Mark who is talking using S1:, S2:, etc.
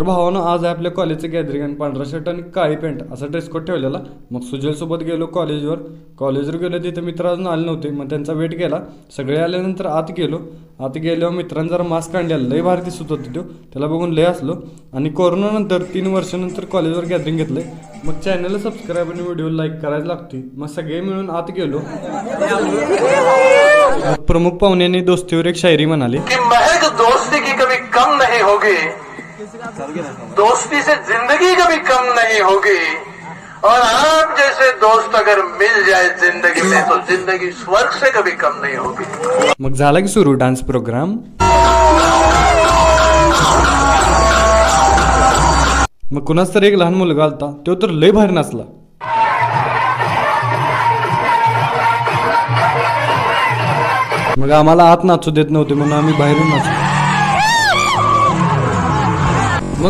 S1: तर भावानं आज आहे आपल्या कॉलेजचं गॅदरिंग आणि पांढरा शर्ट आणि काळी पॅन्ट असा ड्रेस कोड ठेवलेला. मग सुजलसोबत गेलो कॉलेजवर गेलो. तिथे मित्र अजून आले नव्हते. मग त्यांचा वेट केला. सगळे आल्यानंतर आत गेल्यावर मित्रांनी जरा मास्क काढलेला लय भारी दिसत होतं त्याला बघून लय असलो. आणि कोरोनानंतर 3 वर्षानंतर कॉलेजवर गॅदरिंग घेतलं. मग चॅनलला सबस्क्राईब आणि व्हिडिओ लाईक करायला लागते. मग सगळे मिळून आत गेलो. प्रमुख पाहुण्याने दोस्तीवर एक शायरी म्हणाली
S2: की महक दोस्ती की कभी कम नहीं होगी, दोस्ती से जिंदगी कभी कम नहीं होगी, और आप जैसे दोस्त अगर मिल जाए जिंदगी में तो जिंदगी स्वर्ग से कभी कम नहीं होगी.
S1: मग झाला की सुरू डान्स प्रोग्राम. मग कुणाच तर एक लहान मुलगा आलता. तो तर लय भारी नाचला. मग आम्हाला आत नाचू देत नव्हते म्हणून आम्ही बाहेरून नाचलो.